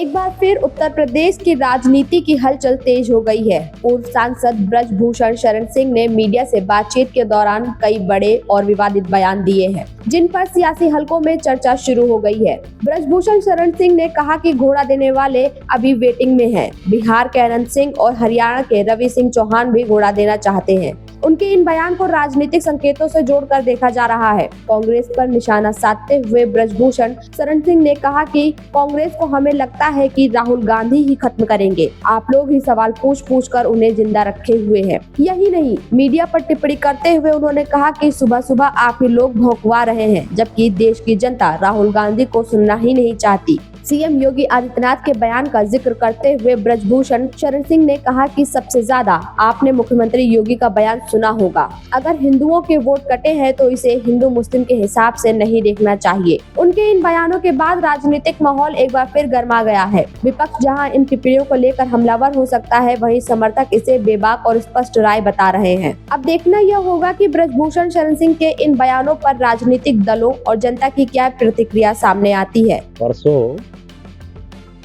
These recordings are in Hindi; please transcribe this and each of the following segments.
एक बार फिर उत्तर प्रदेश की राजनीति की हलचल तेज हो गई है। पूर्व सांसद ब्रजभूषण शरण सिंह ने मीडिया से बातचीत के दौरान कई बड़े और विवादित बयान दिए हैं, जिन पर सियासी हलकों में चर्चा शुरू हो गई है। ब्रजभूषण शरण सिंह ने कहा कि घोड़ा देने वाले अभी वेटिंग में हैं। बिहार के अनंत सिंह और हरियाणा के रवि सिंह चौहान भी घोड़ा देना चाहते हैं। उनके इन बयान को राजनीतिक संकेतों से जोड़कर देखा जा रहा है। कांग्रेस पर निशाना साधते हुए ब्रजभूषण शरण सिंह ने कहा कि कांग्रेस को हमें लगता है कि राहुल गांधी ही खत्म करेंगे। आप लोग ही सवाल पूछ कर उन्हें जिंदा रखे हुए हैं। यही नहीं, मीडिया पर टिप्पणी करते हुए उन्होंने कहा कि सुबह सुबह आप ही लोग भौंकवा रहे हैं, जबकि देश की जनता राहुल गांधी को सुनना ही नहीं चाहती। सीएम योगी आदित्यनाथ के बयान का जिक्र करते हुए ब्रजभूषण शरण सिंह ने कहा कि सबसे ज्यादा आपने मुख्यमंत्री योगी का बयान सुना होगा। अगर हिंदुओं के वोट कटे हैं तो इसे हिंदू मुस्लिम के हिसाब से नहीं देखना चाहिए। उनके इन बयानों के बाद राजनीतिक माहौल एक बार फिर गर्मा गया है। विपक्ष जहां इन टिप्पणियों को लेकर हमलावर हो सकता है, वहीं समर्थक इसे बेबाक और स्पष्ट राय बता रहे हैं। अब देखना यह होगा कि ब्रजभूषण शरण सिंह के इन बयानों पर राजनीतिक दलों और जनता की क्या प्रतिक्रिया सामने आती है। परसों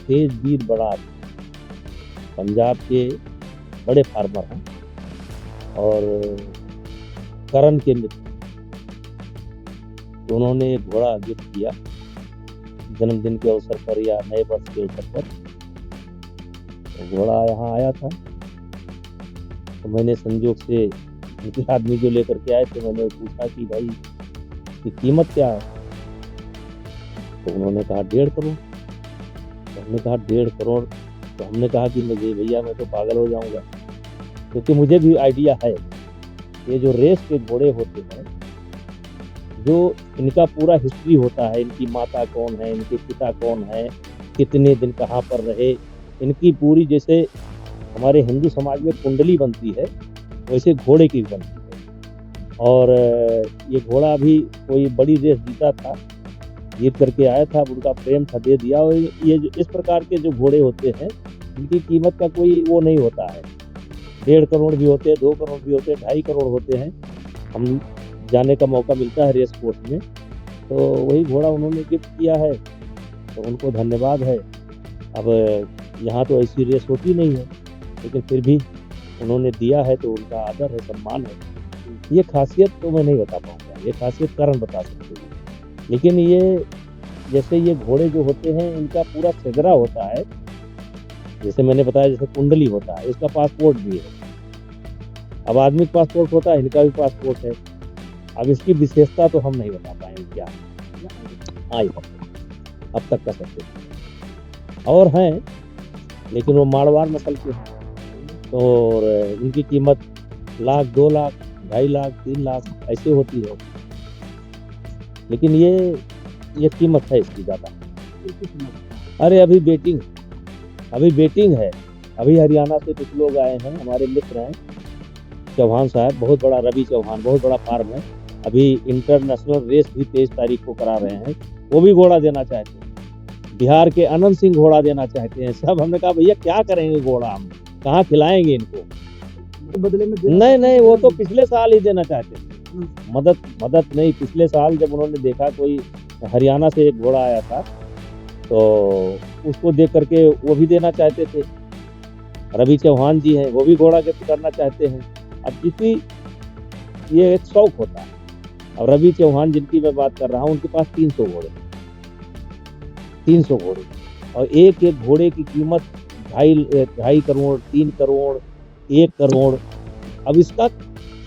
तेजवीर बराड़ पंजाब के बड़े फार्मर हैं और करण के मित्र, उन्होंने एक घोड़ा गिफ्ट किया जन्मदिन के अवसर पर या नए वर्ष के अवसर पर। तो घोड़ा यहाँ आया था, तो मैंने संजोग से उनके आदमी जो लेकर के आए थे, मैंने पूछा कि भाई इसकी कीमत क्या है। तो उन्होंने कहा 1.5 करोड़। तो हमने कहा 1.5 करोड़। तो हमने कहा कि मुझे भैया मैं तो पागल हो जाऊंगा, क्योंकि मुझे भी आइडिया है ये जो रेस के घोड़े होते हैं, जो इनका पूरा हिस्ट्री होता है, इनकी माता कौन है, इनके पिता कौन है, कितने दिन कहाँ पर रहे, इनकी पूरी, जैसे हमारे हिंदू समाज में कुंडली बनती है वैसे घोड़े की बनती है। और ये घोड़ा भी कोई बड़ी रेस जीता था, जीत करके आया था, उनका प्रेम था, दे दिया। और ये इस प्रकार के जो घोड़े होते हैं इनकी कीमत का कोई वो नहीं होता है। 1.5 करोड़ भी होते हैं, 2 करोड़ भी होते हैं, 2.5 करोड़ होते हैं। हम जाने का मौका मिलता है रेस कोर्स में, तो वही घोड़ा उन्होंने गिफ्ट किया है, तो उनको धन्यवाद है। अब यहाँ तो ऐसी रेस होती नहीं है, लेकिन फिर भी उन्होंने दिया है तो उनका आदर है, सम्मान है। ये खासियत तो मैं नहीं बता पाऊँगा, ये खासियत करण बता सकते हैं। लेकिन ये जैसे ये घोड़े जो होते हैं इनका पूरा सजरा होता है, जैसे मैंने बताया, जैसे कुंडली होता है, इसका पासपोर्ट भी है। अब आदमी का पासपोर्ट होता है, इनका भी पासपोर्ट है। अब इसकी विशेषता तो हम नहीं बता पाएंगे क्या आई अब तक का सकते और हैं, लेकिन वो मारवाड़ नस्ल के हैं। और इनकी कीमत 1 लाख, 2 लाख, 2.5 लाख, 3 लाख ऐसे होती है। लेकिन ये कीमत है इसकी ज़्यादा। अरे अभी बेटिंग है। अभी हरियाणा से कुछ लोग आए हैं, हमारे मित्र हैं, चौहान साहब, बहुत बड़ा रवि चौहान, बहुत बड़ा फार्म है। अभी इंटरनेशनल रेस भी 23 तारीख को करा रहे हैं, वो भी घोड़ा देना चाहते हैं। बिहार के अनंत सिंह घोड़ा देना चाहते हैं। सब हमने कहा भैया क्या करेंगे घोड़ा, हम कहाँ खिलाएंगे इनको, तो बदले में नहीं, वो तो पिछले साल ही देना चाहते थे। मदद नहीं, पिछले साल जब उन्होंने देखा कोई हरियाणा से एक घोड़ा आया था, तो उसको देख करके वो भी देना चाहते थे। रवि चौहान जी हैं, वो भी घोड़ा गिफ्ट करना चाहते हैं। अब किसी ये एक शौक होता है। अब रवि चौहान जिनकी मैं बात कर रहा हूँ, उनके पास 300 घोड़े, 300 घोड़े, और एक घोड़े की कीमत 2.5 करोड़, 3 करोड़, 1 करोड़। अब इसका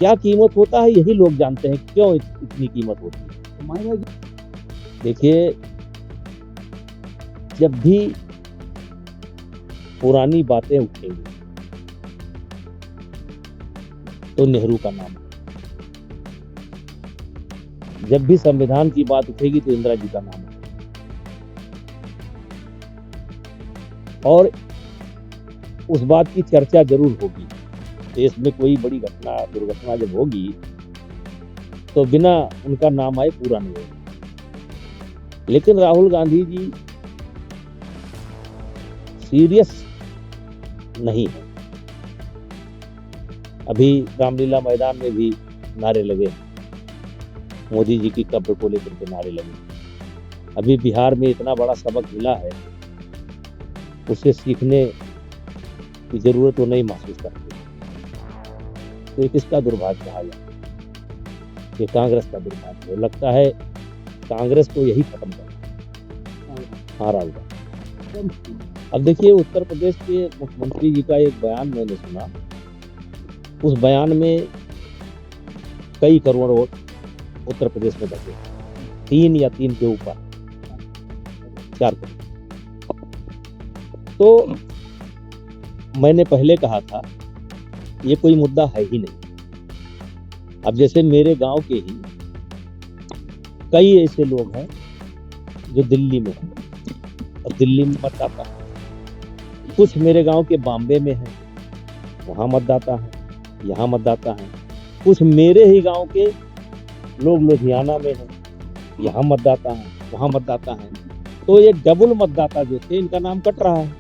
क्या कीमत होता है यही लोग जानते हैं, क्यों इतनी कीमत होती है। देखिए, जब भी पुरानी बातें उठेंगी तो नेहरू का नाम, जब भी संविधान की बात उठेगी तो इंदिरा जी का नाम है। और उस बात की चर्चा जरूर होगी। देश में कोई बड़ी दुर्घटना जब होगी तो बिना उनका नाम आए पूरा नहीं होगा। लेकिन राहुल गांधी जी सीरियस नहीं है। अभी रामलीला मैदान में भी नारे लगे, मोदी जी की कब्र को लेकर के नारे लगे। अभी बिहार में इतना बड़ा सबक मिला है उसे सीखने की जरूरत वो नहीं महसूस करते। तो ये किसका दुर्भाग्य कहा जाए? ये कांग्रेस का दुर्भाग्य है। लगता है कांग्रेस को यही खत्म करना। हाँ राहुल गांधी। अब देखिए, उत्तर प्रदेश के मुख्यमंत्री जी का एक बयान मैंने सुना। उस बयान में कई करोड़ वोट उत्तर प्रदेश में बचे, 3 या 3 के ऊपर 4 करोड़। तो मैंने पहले कहा था ये कोई मुद्दा है ही नहीं। अब जैसे मेरे गांव के ही कई ऐसे लोग हैं जो दिल्ली में हैं और दिल्ली में मतदाता है। कुछ मेरे गांव के बॉम्बे में हैं, वहाँ मतदाता है, यहाँ मतदाता है। कुछ मेरे ही गांव के लोग लुधियाना में हैं, यहाँ मतदाता है, वहाँ मतदाता है। तो ये डबल मतदाता जो थे, इनका नाम कट रहा है।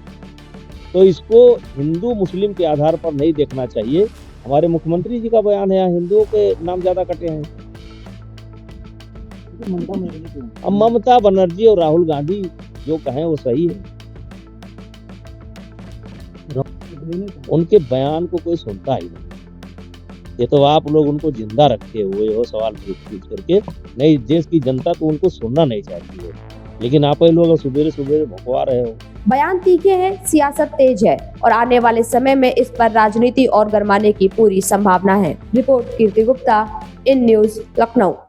तो इसको हिंदू मुस्लिम के आधार पर नहीं देखना चाहिए। हमारे मुख्यमंत्री जी का बयान है, यहाँ हिंदुओं के नाम ज्यादा कटे हैं। अब ममता बनर्जी और राहुल गांधी जो कहें वो सही है। उनके बयान को कोई सुनता ही नहीं। ये तो आप लोग उनको जिंदा रखे हुए हो सवाल पूछ करके। नहीं, देश की जनता तो उनको सुनना नहीं चाहती है, लेकिन आप ही लोग सुबेरे सुबेरे भुकवा रहे हो। बयान तीखे हैं, सियासत तेज है और आने वाले समय में इस पर राजनीति और गरमाने की पूरी संभावना है। Report Kirti Gupta, in news, Lucknow.